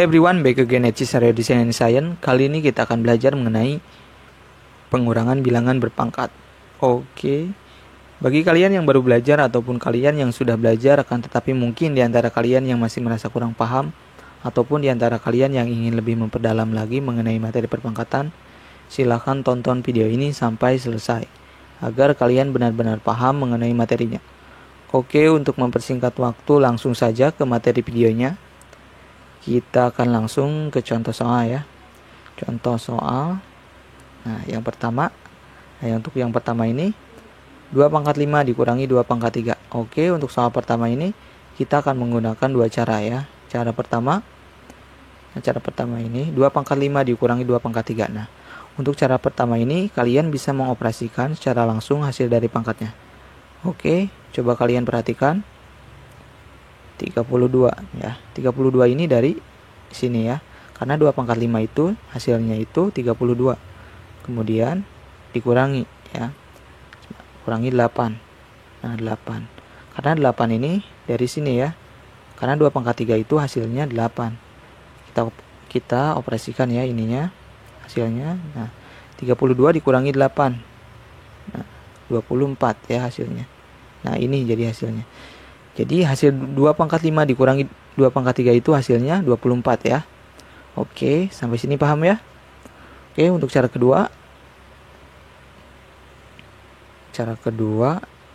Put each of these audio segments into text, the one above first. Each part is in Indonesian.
everyone, back again at Cisareo Design and Science. Kali ini kita akan belajar mengenai pengurangan bilangan berpangkat. Oke. Bagi kalian yang baru belajar ataupun kalian yang sudah belajar tetapi mungkin di antara kalian yang masih merasa kurang paham ataupun di antara kalian yang ingin lebih memperdalam lagi mengenai materi perpangkatan, silahkan tonton video ini sampai selesai agar kalian benar-benar paham mengenai materinya. Oke, untuk mempersingkat waktu langsung saja ke materi videonya. Kita akan langsung ke contoh soal ya. Contoh soal. Nah, untuk yang pertama ini 2 pangkat 5 dikurangi 2 pangkat 3. Oke, untuk soal pertama ini kita akan menggunakan dua cara ya. Cara pertama ini 2 pangkat 5 dikurangi 2 pangkat 3. Nah, untuk cara pertama ini kalian bisa mengoperasikan secara langsung hasil dari pangkatnya. Oke, coba kalian perhatikan. 32 ya. 32 ini dari sini ya. Karena 2 pangkat 5 itu hasilnya itu 32. Kemudian dikurangi ya. Kurangi 8. Nah, 8. Karena 8 ini dari sini ya. Karena 2 pangkat 3 itu hasilnya 8. Kita operasikan ya ininya. Hasilnya. Nah, 32 dikurangi 8. Nah, 24 ya hasilnya. Nah, ini jadi hasilnya. Jadi hasil 2 pangkat 5 dikurangi 2 pangkat 3 itu hasilnya 24 ya. Oke, sampai sini paham ya? Oke, untuk cara kedua.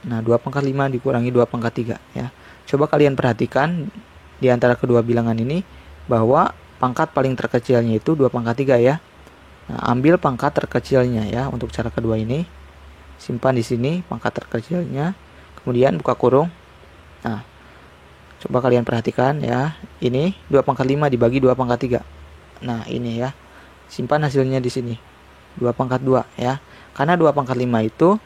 Nah 2 pangkat 5 dikurangi 2 pangkat 3 ya. Coba kalian perhatikan di antara kedua bilangan ini bahwa pangkat paling terkecilnya itu 2 pangkat 3 ya. Nah, ambil pangkat terkecilnya ya untuk cara kedua ini. Simpan di sini pangkat terkecilnya. Kemudian buka kurung. Nah, coba kalian perhatikan ya. Ini 2 pangkat 5 dibagi 2 pangkat 3. Nah, ini ya. Simpan hasilnya di sini. 2 pangkat 2 ya. Karena 2 pangkat 5 itu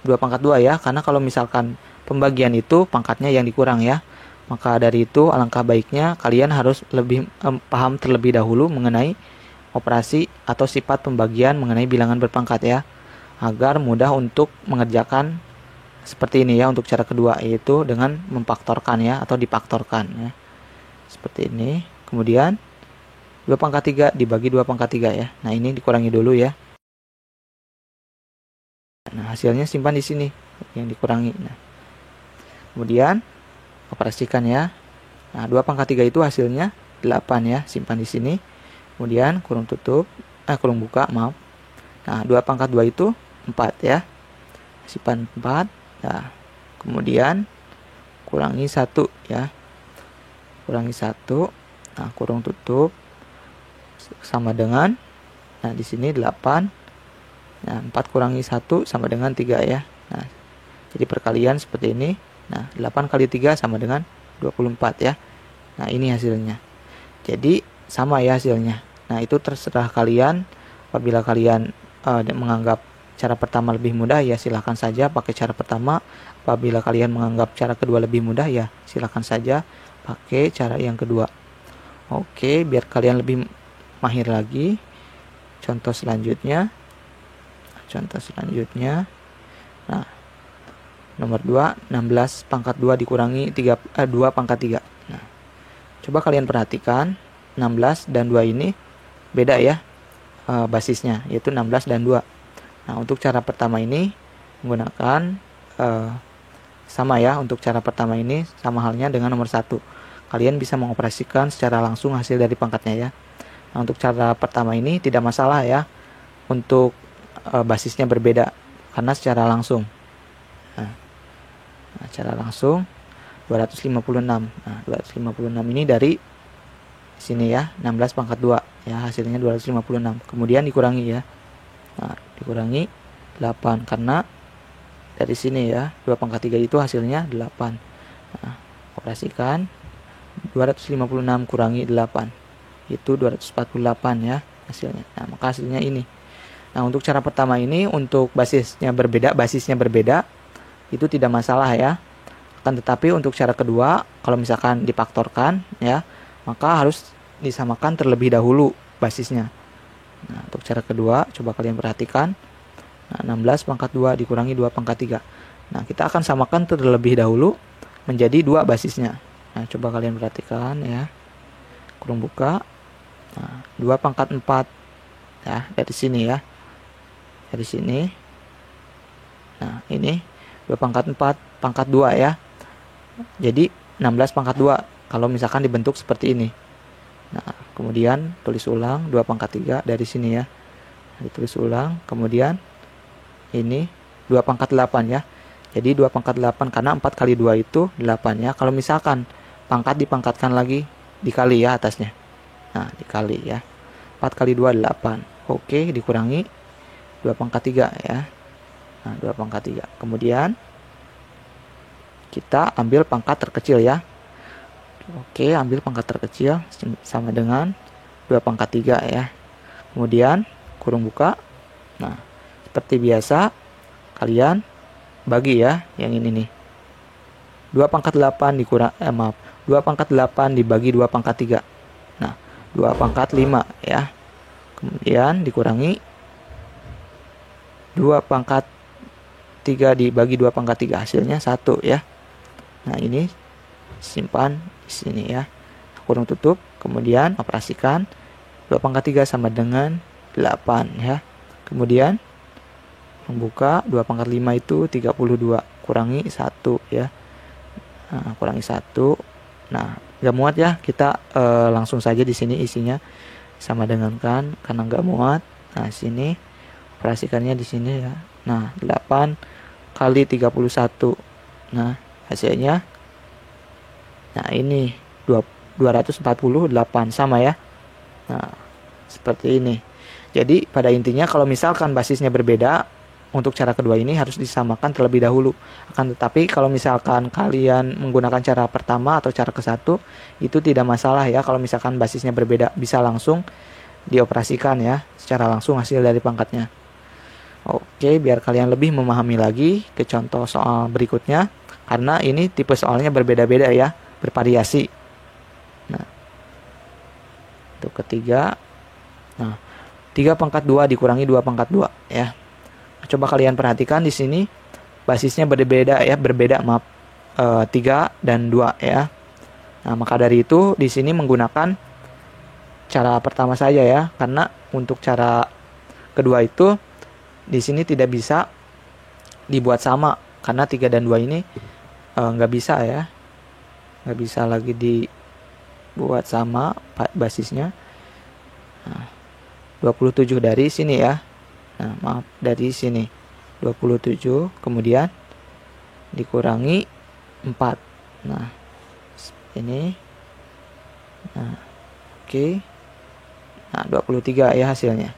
2 pangkat 2 ya. Karena kalau misalkan pembagian itu pangkatnya yang dikurang ya. Maka dari itu alangkah baiknya kalian harus lebih paham terlebih dahulu mengenai operasi atau sifat pembagian mengenai bilangan berpangkat ya. Agar mudah untuk mengerjakan seperti ini ya untuk cara kedua, yaitu dengan memfaktorkan ya atau difaktorkan ya. Seperti ini. Kemudian 2 pangkat 3 dibagi 2 pangkat 3 ya. Nah, ini dikurangi dulu ya. Nah, hasilnya simpan di sini yang dikurangi. Nah, kemudian operasikan ya. Nah, 2 pangkat 3 itu hasilnya 8 ya, simpan di sini. Kemudian kurung buka, maaf. Nah, 2 pangkat 2 itu 4 ya. Simpan 4. Nah, kemudian kurangi 1 ya. Kurangi 1. Nah, kurung tutup sama dengan, nah di sini 8. Nah, 4 kurangi 1 sama dengan 3 ya. Nah, jadi perkalian seperti ini. Nah, 8 kali 3 sama dengan 24 ya. Nah, ini hasilnya. Jadi sama ya hasilnya. Nah, itu terserah kalian. Apabila kalian menganggap cara pertama lebih mudah ya silahkan saja pakai cara pertama. Apabila kalian menganggap cara kedua lebih mudah ya silahkan saja pakai cara yang kedua. Oke, biar kalian lebih mahir lagi. Contoh selanjutnya. Nah, nomor 2, 16 pangkat 2 dikurangi 2 pangkat 3. Nah, coba kalian perhatikan 16 dan 2 ini beda ya basisnya, yaitu 16 dan 2. Nah, untuk cara pertama ini menggunakan sama ya. Untuk cara pertama ini sama halnya dengan nomor 1. Kalian bisa mengoperasikan secara langsung hasil dari pangkatnya ya. Nah, untuk cara pertama ini tidak masalah ya. Untuk basisnya berbeda karena secara langsung. Nah, secara langsung 256. Nah, 256 ini dari sini ya, 16 pangkat 2 ya, hasilnya 256. Kemudian dikurangi ya. Nah, dikurangi 8 karena dari sini ya 2 pangkat 3 itu hasilnya 8. Nah, operasikan 256 kurangi 8 itu 248 ya hasilnya. Nah, maka hasilnya ini. Nah, untuk cara pertama ini untuk basisnya berbeda itu tidak masalah ya. Akan tetapi untuk cara kedua kalau misalkan difaktorkan ya, maka harus disamakan terlebih dahulu basisnya. Nah, untuk cara kedua coba kalian perhatikan. Nah, 16 pangkat 2 dikurangi 2 pangkat 3. Nah, kita akan samakan terlebih dahulu menjadi 2 basisnya. Nah, coba kalian perhatikan ya. Kurung buka. Nah, 2 pangkat 4 ya, dari sini ya. Dari sini. Nah, ini 2 pangkat 4 pangkat 2 ya. Jadi 16 pangkat 2 kalau misalkan dibentuk seperti ini. Nah, kemudian tulis ulang 2 pangkat 3 dari sini ya. Ditulis ulang, kemudian ini 2 pangkat 8 ya. Jadi 2 pangkat 8 karena 4 kali 2 itu 8 ya. Kalau misalkan pangkat dipangkatkan lagi, dikali ya atasnya. Nah, dikali ya. 4 kali 2 8. Oke, dikurangi 2 pangkat 3 ya. Nah, 2 pangkat 3. Kemudian kita ambil pangkat terkecil ya. Oke, ambil pangkat terkecil sama dengan 2 pangkat 3 ya. Kemudian kurung buka. Nah, seperti biasa kalian bagi ya yang ini nih. 2 pangkat 8 dikurang 2 pangkat 8 dibagi 2 pangkat 3. Nah, 2 pangkat 5 ya. Kemudian dikurangi 2 pangkat 3 dibagi 2 pangkat 3, hasilnya 1 ya. Nah, ini simpan di sini ya. Kurung tutup, kemudian operasikan 2 pangkat 3 sama dengan 8 ya. Kemudian membuka 2 pangkat 5 itu 32, kurangi 1 ya. Nah, kurangi 1. Nah, nggak muat ya, kita langsung saja di sini isinya sama dengan kan, karena nggak muat. Nah, sini operasikannya di sini ya. Nah, 8 kali 31. Nah, hasilnya nah ini 248 sama ya. Nah, seperti ini. Jadi pada intinya kalau misalkan basisnya berbeda, untuk cara kedua ini harus disamakan terlebih dahulu. Akan tetapi kalau misalkan kalian menggunakan cara pertama atau cara ke-1, itu tidak masalah ya. Kalau misalkan basisnya berbeda, bisa langsung dioperasikan ya, secara langsung hasil dari pangkatnya. Oke, biar kalian lebih memahami lagi ke contoh soal berikutnya, karena ini tipe soalnya berbeda-beda ya, bervariasi. Nah, untuk ketiga. Nah, 3 pangkat 2 dikurangi 2 pangkat 2 ya. Coba kalian perhatikan di sini basisnya berbeda ya, 3 dan 2 ya. Nah, maka dari itu di sini menggunakan cara pertama saja ya, karena untuk cara kedua itu di sini tidak bisa dibuat sama karena 3 dan 2 ini nggak bisa ya. Nggak bisa lagi dibuat sama basisnya. Nah, 27 dari sini ya. Nah, maaf, dari sini 27, kemudian dikurangi 4. Nah, ini. Nah, oke. Nah, 23 ya hasilnya.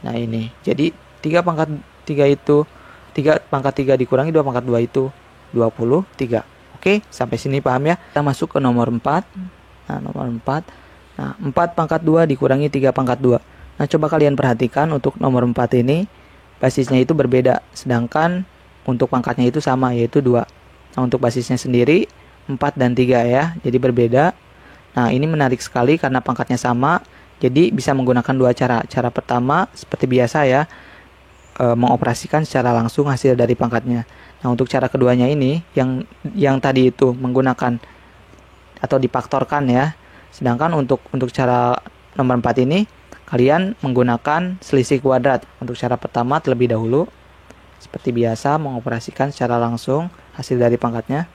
Nah, ini. Jadi 3 pangkat 3 itu 3 pangkat 3 dikurangi 2 pangkat 2 itu 23. Oke, sampai sini paham ya? Kita masuk ke nomor 4. Nah, nomor 4. Nah, 4 pangkat 2 dikurangi 3 pangkat 2. Nah, coba kalian perhatikan untuk nomor 4 ini basisnya itu berbeda, sedangkan untuk pangkatnya itu sama, yaitu 2. Nah, untuk basisnya sendiri 4 dan 3 ya, jadi berbeda. Nah, ini menarik sekali karena pangkatnya sama, jadi bisa menggunakan dua cara. Cara pertama seperti biasa ya, mengoperasikan secara langsung hasil dari pangkatnya. Nah, untuk cara keduanya ini yang tadi itu menggunakan atau difaktorkan ya. Sedangkan untuk cara nomor 4 ini kalian menggunakan selisih kuadrat. Untuk cara pertama terlebih dahulu seperti biasa mengoperasikan secara langsung hasil dari pangkatnya.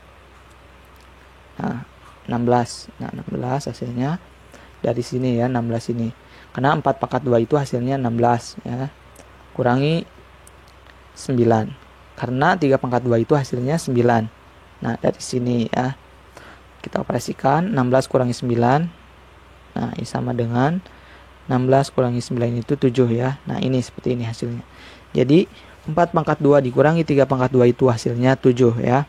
Nah, 16. Nah, 16 hasilnya dari sini ya, 16 ini. Karena 4 pangkat 2 itu hasilnya 16 ya. Kurangi 9. Karena 3 pangkat 2 itu hasilnya 9. Nah, dari sini ya. Kita operasikan 16 kurangi 9. Nah, ini sama dengan 16 kurangi 9 itu 7 ya. Nah, ini seperti ini hasilnya. Jadi 4 pangkat 2 dikurangi 3 pangkat 2 itu hasilnya 7 ya.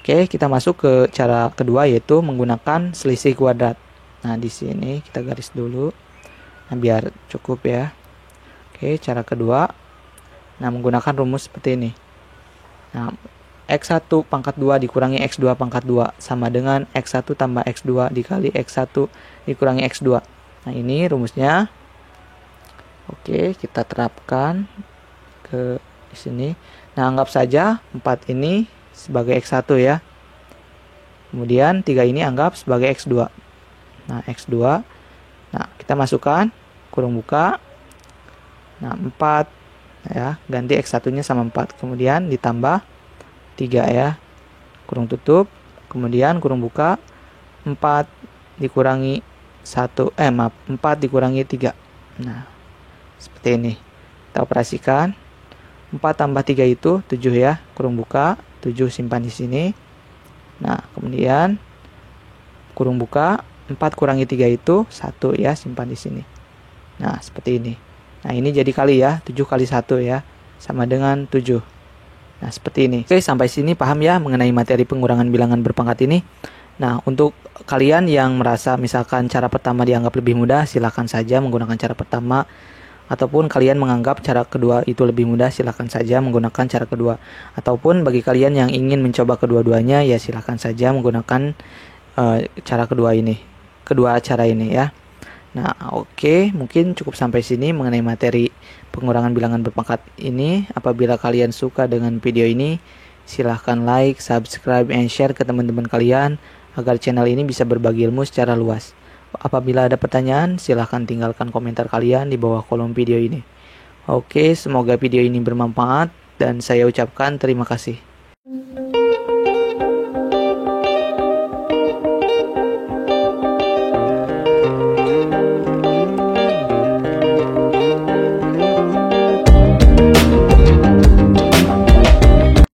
Oke, kita masuk ke cara kedua yaitu menggunakan selisih kuadrat. Nah, di sini kita garis dulu. Nah, biar cukup ya. Oke, cara kedua. Nah, menggunakan rumus seperti ini. Nah, X1 pangkat 2 dikurangi X2 pangkat 2 sama dengan X1 tambah X2 dikali X1 dikurangi X2. Nah, ini rumusnya. Oke, kita terapkan ke sini. Nah, anggap saja 4 ini sebagai X1 ya. Kemudian 3 ini anggap sebagai X2. Nah, X2. Nah, kita Kita masukkan, kurung buka. Nah, 4 ya, ganti X1-nya sama 4. Kemudian ditambah 3 ya. Kurung tutup, kemudian kurung buka, 4 dikurangi 4 dikurangi 3. Nah, seperti ini. Kita operasikan. 4 tambah 3 itu 7 ya. Kurung buka, 7 simpan di sini. Nah, kemudian kurung buka, 4 kurangi 3 itu 1 ya, simpan di sini. Nah, seperti ini. Nah, ini jadi kali ya, 7 kali 1 ya, sama dengan 7. Nah, seperti ini. Oke, sampai sini paham ya mengenai materi pengurangan bilangan berpangkat ini. Nah, untuk kalian yang merasa misalkan cara pertama dianggap lebih mudah, silakan saja menggunakan cara pertama. Ataupun kalian menganggap cara kedua itu lebih mudah, silakan saja menggunakan cara kedua. Ataupun bagi kalian yang ingin mencoba kedua-duanya, ya silakan saja menggunakan cara kedua cara ini ya. Nah, oke, mungkin cukup sampai sini mengenai materi pengurangan bilangan berpangkat ini. Apabila kalian suka dengan video ini, silahkan like, subscribe, and share ke teman-teman kalian agar channel ini bisa berbagi ilmu secara luas. Apabila ada pertanyaan, silahkan tinggalkan komentar kalian di bawah kolom video ini. Oke, semoga video ini bermanfaat dan saya ucapkan terima kasih.